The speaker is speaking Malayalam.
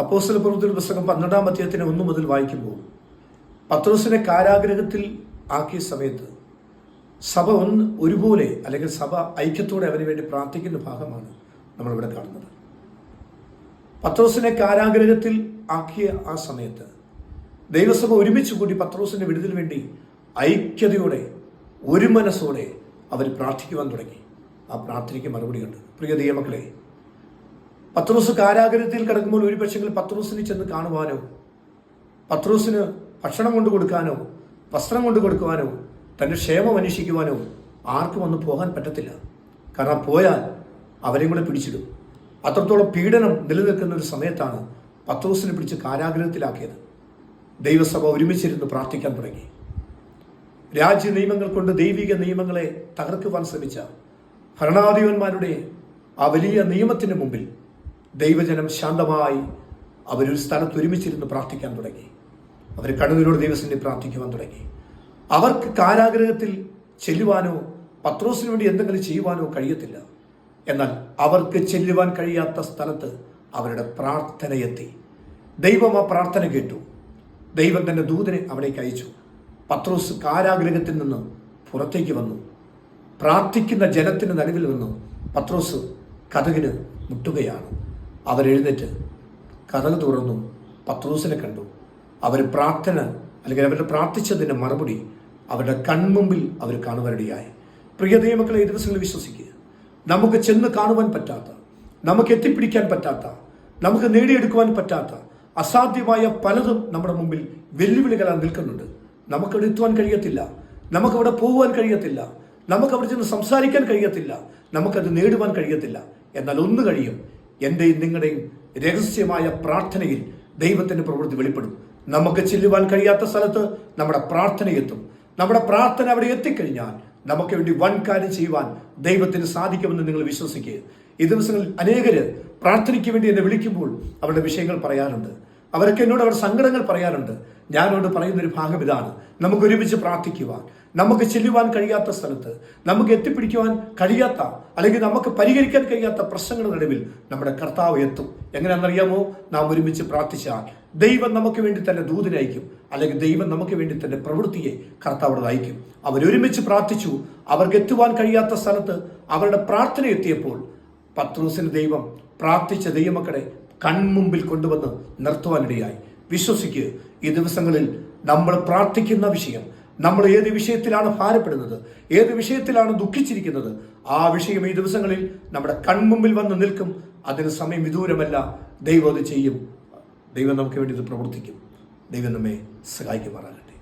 അപ്പോസ്തലപ്രവൃത്തിയുടെ പുസ്തകം 12-ാം അധ്യായത്തിന് 1 മുതൽ വായിക്കുമ്പോൾ പത്രോസിനെ കാരാഗ്രഹത്തിൽ ആക്കിയ സമയത്ത് സഭ ഒരുപോലെ അല്ലെങ്കിൽ സഭ ഐക്യത്തോടെ അവന് വേണ്ടി പ്രാർത്ഥിക്കുന്ന ഭാഗമാണ് നമ്മളിവിടെ കാണുന്നത്. പത്രോസിനെ കാരാഗ്രഹത്തിൽ ആക്കിയ ആ സമയത്ത് ദൈവസഭ ഒരുമിച്ച് കൂടി പത്രോസിന്റെ വിടുതലിന് വേണ്ടി ഐക്യതയോടെ ഒരു മനസ്സോടെ അവർ പ്രാർത്ഥിക്കുവാൻ തുടങ്ങി. ആ പ്രാർത്ഥനയ്ക്ക് മറുപടിയുണ്ട്. പ്രിയ ദൈവമക്കളെ, പത്രോസ് കാരാഗ്രഹത്തിൽ കിടക്കുമ്പോൾ ഒരു പക്ഷെങ്കിൽ പത്രോസിനെ ചെന്ന് കാണുവാനോ, പത്രോസിന് ഭക്ഷണം കൊണ്ടു കൊടുക്കാനോ, വസ്ത്രം കൊണ്ടു കൊടുക്കുവാനോ, തൻ്റെ ക്ഷേമം അന്വേഷിക്കുവാനോ ആർക്കും ഒന്നും പോകാൻ പറ്റത്തില്ല. കാരണം പോയാൽ അവരെയും കൂടെ പിടിച്ചിടും. അത്രത്തോളം പീഡനം നിലനിൽക്കുന്ന ഒരു സമയത്താണ് പത്രോസിനെ പിടിച്ച് കാരാഗ്രഹത്തിലാക്കിയത്. ദൈവസഭ ഒരുമിച്ചിരുന്ന് പ്രാർത്ഥിക്കാൻ തുടങ്ങി. രാജ്യ നിയമങ്ങൾ കൊണ്ട് ദൈവിക നിയമങ്ങളെ തകർക്കുവാൻ ശ്രമിച്ച ഭരണാധിപന്മാരുടെ ആ വലിയ നിയമത്തിന് മുമ്പിൽ ദൈവജനം ശാന്തമായി അവരൊരു സ്ഥലത്ത് ഒരുമിച്ചിരുന്ന് പ്രാർത്ഥിക്കാൻ തുടങ്ങി. അവർ കണ്ണുനീരോട് ദൈവസന്നിധിയിൽ പ്രാർത്ഥിക്കുവാൻ തുടങ്ങി. അവർക്ക് കാരാഗ്രഹത്തിൽ ചെല്ലുവാനോ പത്രോസിന് വേണ്ടി എന്തെങ്കിലും ചെയ്യുവാനോ കഴിയത്തില്ല. എന്നാൽ അവർക്ക് ചെല്ലുവാൻ കഴിയാത്ത സ്ഥലത്ത് അവരുടെ പ്രാർത്ഥനയെത്തി. ദൈവം ആ പ്രാർത്ഥന കേട്ടു. ദൈവം തന്റെ ദൂതനെ അവിടേക്ക് അയച്ചു. പത്രോസ് കാരാഗ്രഹത്തിൽ നിന്ന് പുറത്തേക്ക് വന്നു. പ്രാർത്ഥിക്കുന്ന ജനത്തിന് നടുവിൽ നിന്ന് പത്രോസ് കതകിന് മുട്ടുകയാണ്. അവരെഴുന്നേറ്റ് കതക് തുറന്നു പത്രോസിനെ കണ്ടു. അവർ പ്രാർത്ഥന അല്ലെങ്കിൽ അവരുടെ പ്രാർത്ഥിച്ചതിൻ്റെ മറുപടി അവരുടെ കൺമുമ്പിൽ അവർ കാണുവാനിടയായി. പ്രിയ ദൈവമക്കളെ, ഈ ദിവസങ്ങളിൽ വിശ്വസിക്കുക, നമുക്ക് ചെന്ന് കാണുവാൻ പറ്റാത്ത, നമുക്ക് എത്തിപ്പിടിക്കാൻ പറ്റാത്ത, നമുക്ക് നേടിയെടുക്കുവാൻ പറ്റാത്ത അസാധ്യമായ പലതും നമ്മുടെ മുമ്പിൽ വെല്ലുവിളികളാൽ നിൽക്കുന്നുണ്ട്. നമുക്കവിടെ എത്തുവാൻ കഴിയത്തില്ല, നമുക്കവിടെ പോകുവാൻ കഴിയത്തില്ല, നമുക്കവിടെ ചെന്ന് സംസാരിക്കാൻ കഴിയത്തില്ല, നമുക്കത് നേടുവാൻ കഴിയത്തില്ല. എന്നാൽ ഒന്ന് കഴിയും, എൻ്റെയും നിങ്ങളുടെയും രഹസ്യമായ പ്രാർത്ഥനയിൽ ദൈവത്തിൻ്റെ പ്രവൃത്തി വെളിപ്പെടും. നമുക്ക് ചെല്ലുവാൻ കഴിയാത്ത സ്ഥലത്ത് നമ്മുടെ പ്രാർത്ഥന എത്തും. നമ്മുടെ പ്രാർത്ഥന അവിടെ എത്തിക്കഴിഞ്ഞാൽ നമുക്ക് വേണ്ടി വൻ കാര്യം ചെയ്യുവാൻ ദൈവത്തിന് സാധിക്കുമെന്ന് നിങ്ങൾ വിശ്വസിക്കുക. ഈ ദിവസങ്ങളിൽ അനേകര് പ്രാർത്ഥനയ്ക്ക് വേണ്ടി എന്നെ വിളിക്കുമ്പോൾ അവരുടെ വിഷയങ്ങൾ പറയാറുണ്ട്. അവരൊക്കെ എന്നോട് അവരുടെ സങ്കടങ്ങൾ പറയാറുണ്ട്. ഞാനോട് പറയുന്നൊരു ഭാഗം ഇതാണ്: നമുക്ക് ഒരുമിച്ച് പ്രാർത്ഥിക്കുവാൻ, നമുക്ക് ചെല്ലുവാൻ കഴിയാത്ത സ്ഥലത്ത്, നമുക്ക് എത്തിപ്പിടിക്കുവാൻ കഴിയാത്ത അല്ലെങ്കിൽ നമുക്ക് പരിഹരിക്കാൻ കഴിയാത്ത പ്രശ്നങ്ങളുടെ നടുവിൽ നമ്മുടെ കർത്താവ് എത്തും. എങ്ങനെയാണെന്നറിയാമോ? നാം ഒരുമിച്ച് പ്രാർത്ഥിച്ചാൽ ദൈവം നമുക്ക് വേണ്ടി തന്നെ ദൂതനയക്കും, അല്ലെങ്കിൽ ദൈവം നമുക്ക് വേണ്ടി തന്നെ പ്രവൃത്തിയെ കർത്താവ് അയക്കും. അവരൊരുമിച്ച് പ്രാർത്ഥിച്ചു. അവർക്ക് എത്തുവാൻ കഴിയാത്ത സ്ഥലത്ത് അവരുടെ പ്രാർത്ഥന എത്തിയപ്പോൾ പത്രോസിന് ദൈവം പ്രാർത്ഥിച്ച ദൈവമക്കളെ കൺമുമ്പിൽ കൊണ്ടുവന്ന് നിർത്തുവാനിടയായി. വിശ്വസിക്കുക, ഈ ദിവസങ്ങളിൽ നമ്മൾ പ്രാർത്ഥിക്കുന്ന വിഷയം, നമ്മൾ ഏത് വിഷയത്തിലാണ് ഭാരപ്പെടുന്നത്, ഏത് വിഷയത്തിലാണ് ദുഃഖിച്ചിരിക്കുന്നത്, ആ വിഷയം ഈ ദിവസങ്ങളിൽ നമ്മുടെ കൺമുമ്പിൽ വന്ന് നിൽക്കും. അതിന് സമയം വിദൂരമല്ല. ദൈവം അത് ചെയ്യും. ദൈവം നമുക്ക് വേണ്ടി ഇത് പ്രവർത്തിക്കും. ദൈവം നമ്മെ സഹായിക്കുമാറാകട്ടെ.